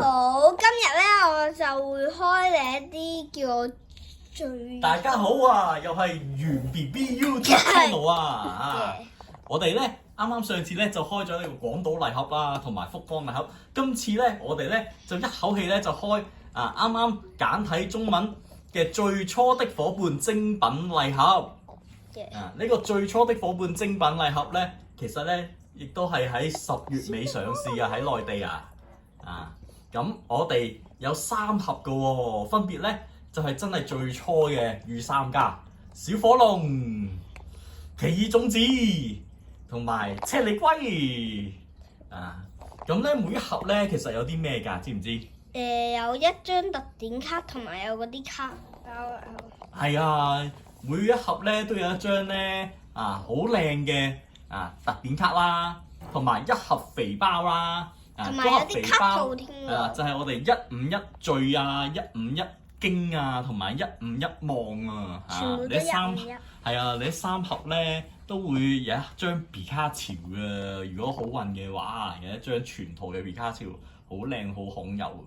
好，今日咧我就會開你一啲叫最大家好啊，又係袁 BB YouTube channel 啊！我哋咧啱上次咧就開咗呢個廣島禮盒啦，同埋福岡禮盒。今次咧我哋咧就一口氣咧就開啱簡體中文嘅最初的夥伴精品禮盒。呢個最初的夥伴精品禮盒咧，其實咧亦都係喺10月尾上市啊，喺內地咁我哋有3盒嘅喎，分別咧就係真係最初嘅御三家小火龍、奇異種子同埋車厘龜咁咧每一盒咧其實有啲咩㗎？知唔知？有一張特典卡同埋有嗰啲卡包。係啊，每一盒咧都有一張咧好靚嘅特典卡啦，同埋一盒肥包啦。同埋有啲卡套添喎，就係我哋151聚啊、151驚啊，同埋151望啊，全部都151。係啊，你3盒咧都會有一張皮卡丘嘅，如果好運嘅話，有一張全套嘅皮卡丘，好靚好孔佑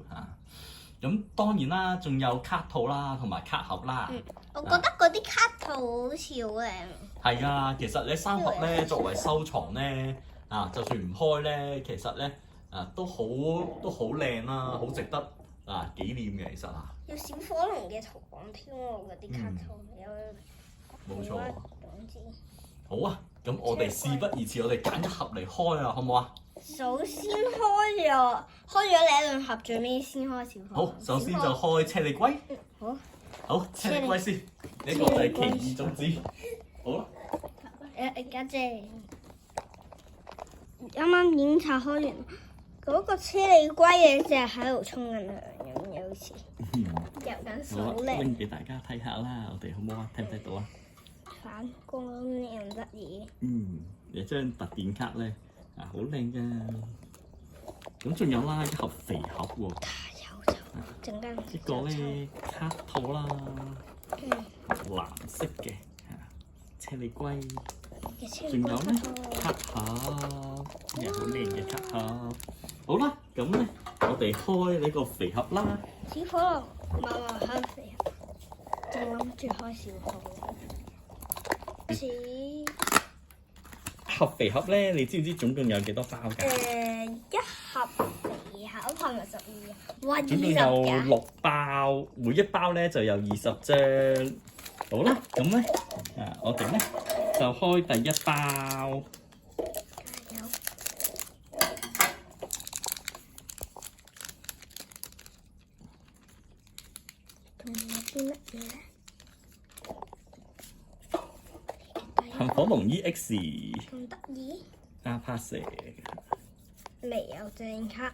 咁當然啦，仲有卡套啦，同埋卡盒啦。我覺得嗰啲卡套好似好靚。係啊，其實你3盒咧作為收藏咧就算唔開咧，其實咧都好靚啦，好值得紀念嘅其實有小火龍嘅圖案添喎，嗰啲卡套有。冇錯。好啊，咁我哋事不宜遲，我哋揀一盒嚟開啊，好唔好啊？首先開咗你一盒，最尾先開小火龍。好，首先就開車厘龜。好。好，車厘龜先，呢個就係奇異種子。好啦。家姐，啱啱已經拆開完。嗰個車厘龜嘅只係喺度沖緊涼咁樣，好似游緊水咧。拎俾大家睇下啦，我哋好唔好啊？睇唔睇到啊？反光又得意。有張特典卡咧，好靚㗎。咁仲有啦，一盒肥盒喎。有陣間。一個咧卡套啦，藍色嘅車厘龜。仲有咧卡盒，又好靚嘅卡盒。好啦，咁咧我哋開呢個肥盒啦。小火龍，開肥盒，仲諗住開小火龍。盒肥盒咧，你知唔知總共有幾多包㗎？一盒肥盒係咪12啊？哇，20㗎！總共有6包，每一包咧就有20張。好啦，咁咧我哋咧就開第1包。仲有啲乜嘢咧？噴火龍 EX。咁得意？阿帕蛇。未有正卡，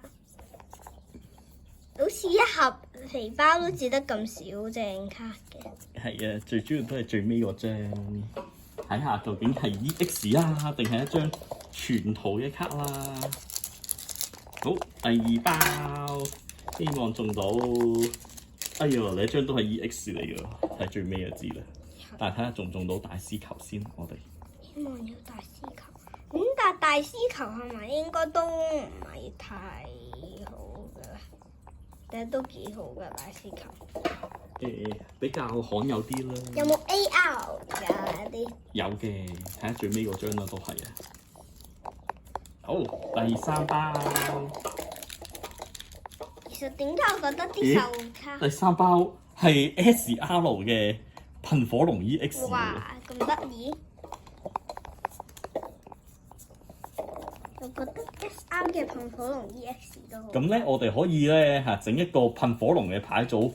好似一盒肥包都只得咁少正卡嘅。係啊，最主要都係最尾嗰張，睇下究竟係 EX 啊，定係一張全套嘅卡啦。好，第2包，希望中到。哎呀，你一張都係 EX 嚟㗎，睇最尾就知啦。但係睇下中唔中到大師球先，我哋。希望有大師球。但係大師球係咪應該都唔係太好㗎？但係都幾好㗎大師球。比較罕有啲啦。有冇 AR 㗎啲？有嘅，睇下最尾嗰張啦，都係啊。好，第3包。其實點解我覺得啲手卡？第3包係 SR 嘅噴火龍 EX。哇，咁得意！我覺得 SR 嘅噴火龍 EX 都好。咁咧，我哋可以咧整一個噴火龍嘅牌組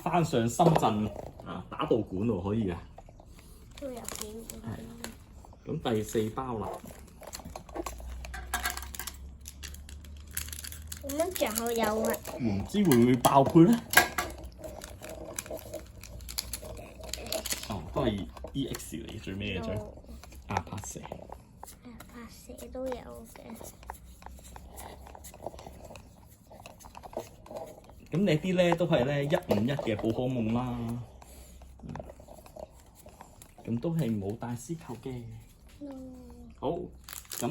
翻上深圳打道館喎，可以嘅。都有機會。咁第4包啦。咁樣仲有啊？唔知會唔會爆配咧？都係 EX 嚟，最尾嘅張阿帕蛇。阿帕蛇都有嘅。咁你啲咧都係咧151嘅寶可夢啦。咁都係冇大師球嘅。好，咁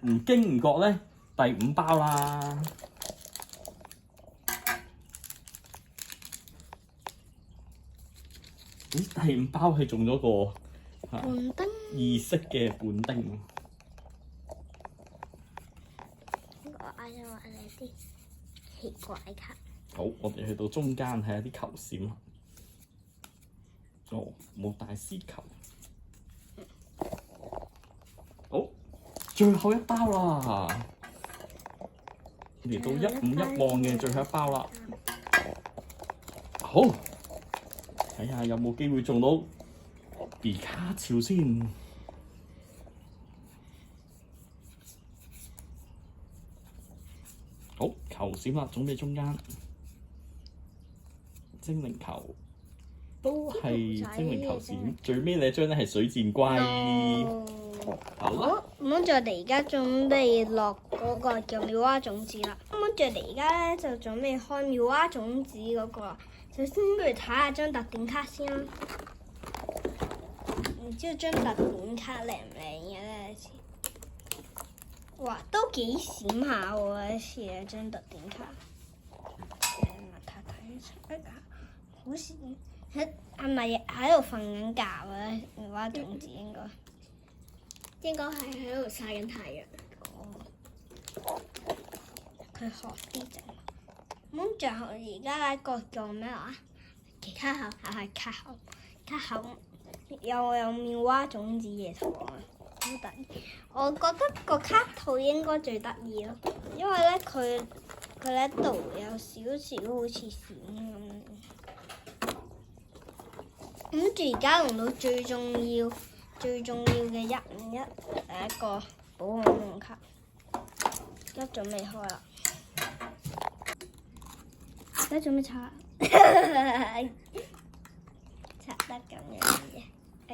唔經唔覺咧，第5包啦。咦，第5包係中咗個半丁。意式嘅半丁。我嗌咗話你啲奇怪卡。好，我哋去到中間睇下啲球閃。哦，冇大師球。好，最後一包啦！嚟到151磅嘅最後一包啦。好，睇下有冇機會中到皮卡丘先。好，球閃啦，準備中間。精靈球都係精靈球閃，最尾呢張咧係水箭龜。好啦，咁我哋而家準備落嗰個叫妙蛙種子啦。咁我哋而家咧就準備開妙蛙種子嗰個。首先不如睇下張特典卡先啦。唔知道張特典卡靚唔靚嘅咧？哇，都幾閃下喎！一次啊，張特典卡。好似係咪喺度瞓緊覺啊？妙蛙種子應該係喺度曬緊太陽。佢學啲整。咁最後而家一個叫咩話？卡口係卡口又有妙蛙種子嘅圖案，好得意。我覺得個卡套應該最得意咯，因為咧佢呢度有少少好似閃咁。咁住而家用到最重要嘅151第一個寶可夢卡，而家準備開啦！而家準備拆，拆得咁樣嘅，第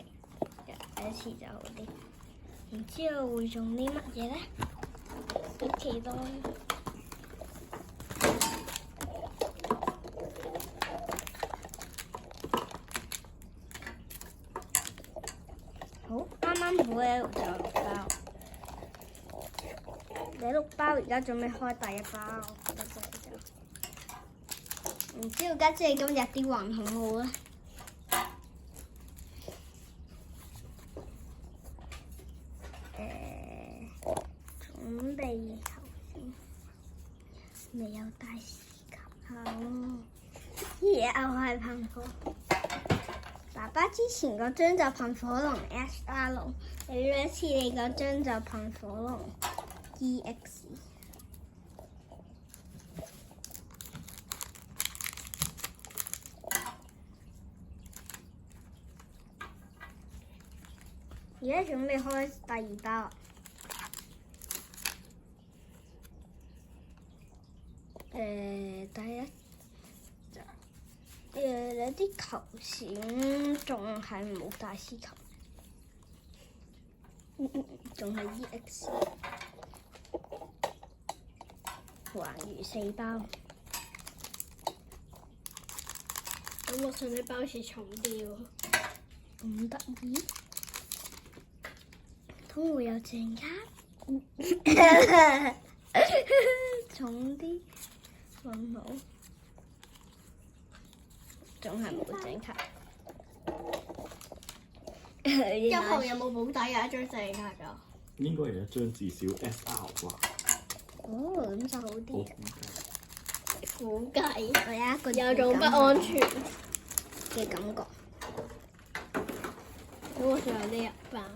一次就好啲。唔知道會中啲乜嘢咧？好期待！好，啱啱好咧就6包，你6包而家準備開第1包，唔知道家姐今日啲運好唔好咧？準備頭先，未有大師球，又係噴火。爸爸之前嗰張就噴火龍 SR， 你呢次你嗰張就噴火龍 EX。而家準備開第2包。第一有啲球閃仲係冇大師球，仲係 EX， 還餘4包。咁我上啲包好似重啲喎，咁得意，都會有正卡，重啲。好，仲係冇正卡。一號有冇保底有一張正卡㗎？應該有一張至少 SR 啩。哦，咁就好啲。估計我有一個有種不安全嘅感覺。咁我仲有呢1包啊！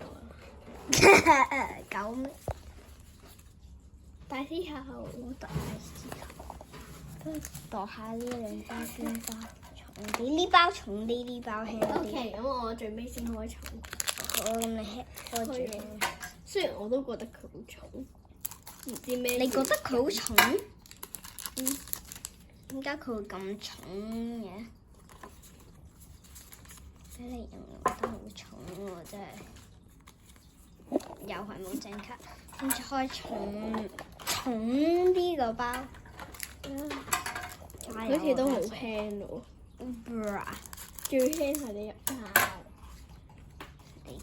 狗咩？大師球，大師球。度下呢2包邊包重啲，呢包重啲，呢包輕啲。OK，咁我最尾先開重。好，咁你開住。雖然我都覺得佢好重，唔知咩？你覺得佢好重？點解佢會咁重嘅？俾你形容得好重喎，真係。又係冇正卡，跟住開重啲個包。好似都好輕喎。最輕係呢1包。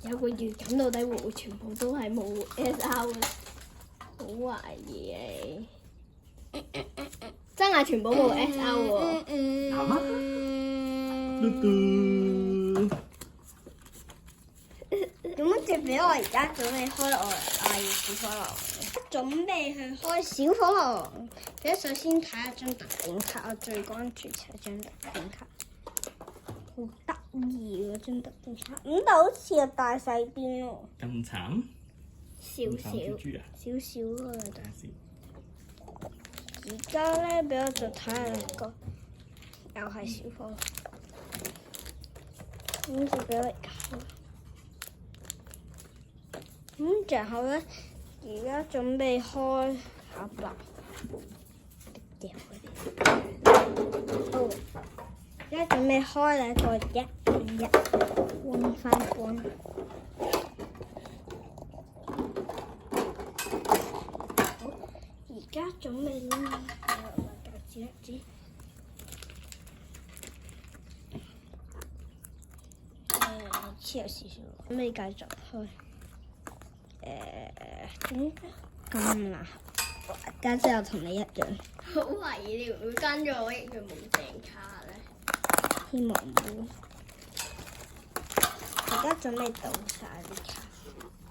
有個預感，到底會唔會全部都係冇 SR 嘅？好懷疑你，真係全部冇 SR 喎。嘟嘟，俾我而家準備開我小火龍，準備去開小火龍。而家首先睇下張特典卡，我最關注就係張特典卡，好得意嗰張特典卡，但好似又大細啲喎。咁慘？少少，少少咯，睇下先。而家咧，俾我就睇下個，又係小火龍。跟住俾我而家開，然後咧，而家準備開盒啦。而家準備開咧，個一換翻半。好，而家準備咧，我指一指。黐有少少，咁你繼續開。點解咁難？家姐又同你一樣。好懷疑你會唔會跟咗我，亦佢冇正卡咧？希望唔會。而家準備倒晒啲卡。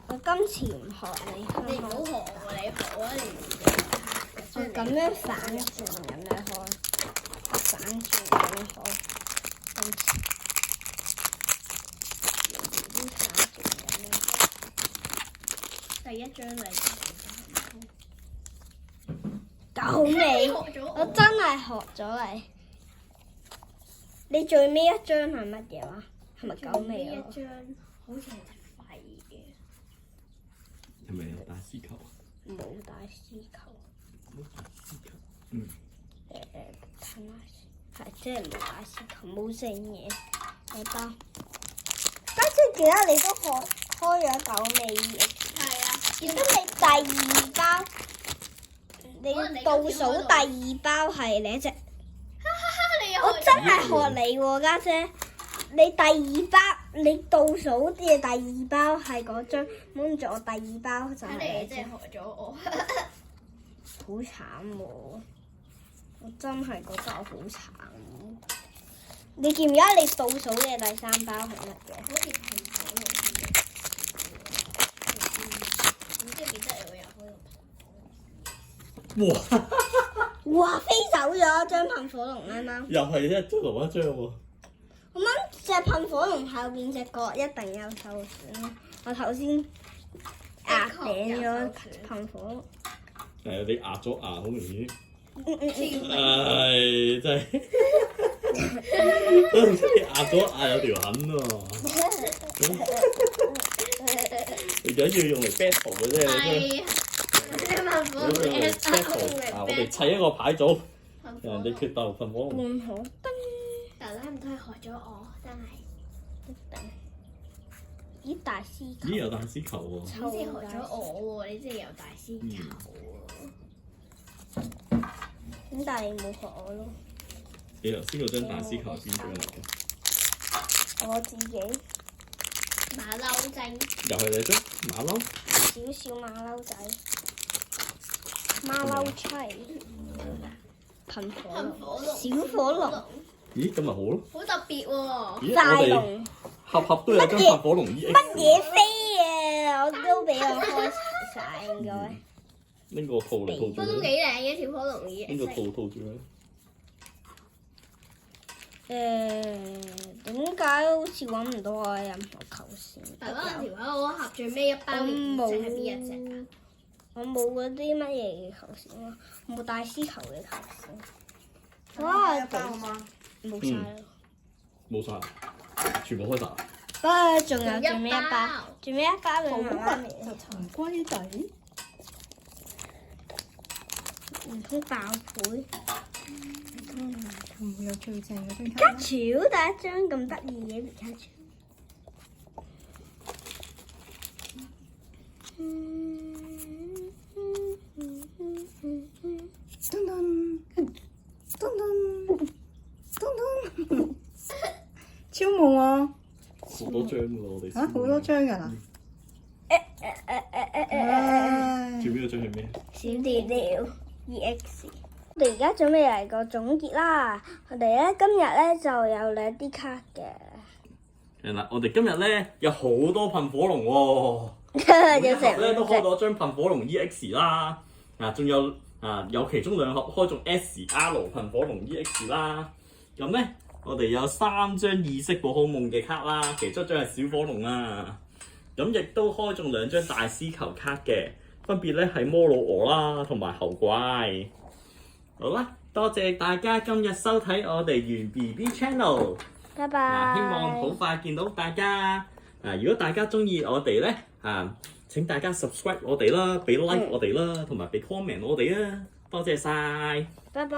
我今次唔學你開。你唔好學我，你學啊！你唔正卡。我咁樣反轉咁樣開，反轉咁樣開。今次。第一張嚟，狗尾，我真係學咗你。你最尾一張係乜嘢話？係咪狗尾啊？一張好似係隻廢嘅。係咪有大絲球？冇大絲球。冇大絲球。嗯。睇下先，係即係冇大絲球，冇剩嘢。你包。家姐記得你都開咗狗尾嘅。係啊。而家你第二包，你倒數第二包係你一隻。我真係學你喎，家姐。你第二包，你倒數嘅第二包係嗰張，跟住我第二包就係你真係學咗我。好慘喎！我真係覺得我好慘。你記唔記得你倒數嘅第三包係乜嘢？好似蘋果龍嘅。即係記得我有開到哇！飛走咗張噴火龍啱啱。又係一張同一張喎。咁樣隻噴火龍後邊隻角一定有受損。我頭先壓扁咗噴火龍。係你壓咗牙，好明顯。唉，真係都唔知你壓咗牙有條痕喎。你緊要用嚟 battle 嘅啫。係啊，噴火龍 battle 我哋砌一個牌組，人哋決鬥噴火龍。半火燈。但係唔都係學咗我，真係。咦，大絲球？咦，有大絲球喎！好似學咗我喎，你真係有大絲球喎。咁但係你冇學我咯。你頭先嗰張大絲球係邊張嚟嘅？我自己馬騮精。又係你張馬騮？少少馬騮仔，馬騮吹，噴火龍，小火龍，咦，咁咪好咯！好特別喎。咦，大我哋龍，盒盒都有張噴火龍 EX。乜嘢飛啊？我都俾我開晒應該。拎個套嚟套住都幾佢。靚嘅小火龍耳。拎個套套住佢。點解好似揾唔到我任何球線？大哥，條喺我盒最尾一包嘅隻係邊一隻啊？我冇嗰啲乜嘢嘅球線咯，冇大絲球嘅球線。哇！冇晒啦。冇晒，全部開晒。不過仲有最尾一包，最尾一包嘅媽媽咪就沉龜底，唔通爆倍？唔會有最正嗰張皮卡卡丘第一張咁得意嘅皮卡丘。噔噔噔噔噔噔，超夢喎！好多張㗎喎，我哋。嚇，好多張㗎啦！最尾嗰張係咩？小調調 EX。我哋而家準備嚟個總結啦。我哋咧今日咧就有兩啲卡嘅。原來我哋今日咧有好多噴火龍喎，每一盒咧都開到一張噴火龍 EX 啦，仲有有其中2盒開中 SR 噴火龍 EX 啦。咁咧我哋有3張意識寶可夢嘅卡啦，其中一張係小火龍啊。咁亦都開中2張大師球卡嘅，分別咧係摩魯鵝啦同埋猴怪。好啦，多謝大家今日收睇我哋袁 BB Channel。拜拜。希望好快見到大家。如果大家中意我哋咧，請大家 subscribe 我哋啦，俾 like 我哋啦，同埋俾 comment 我哋啊。多謝晒。拜拜。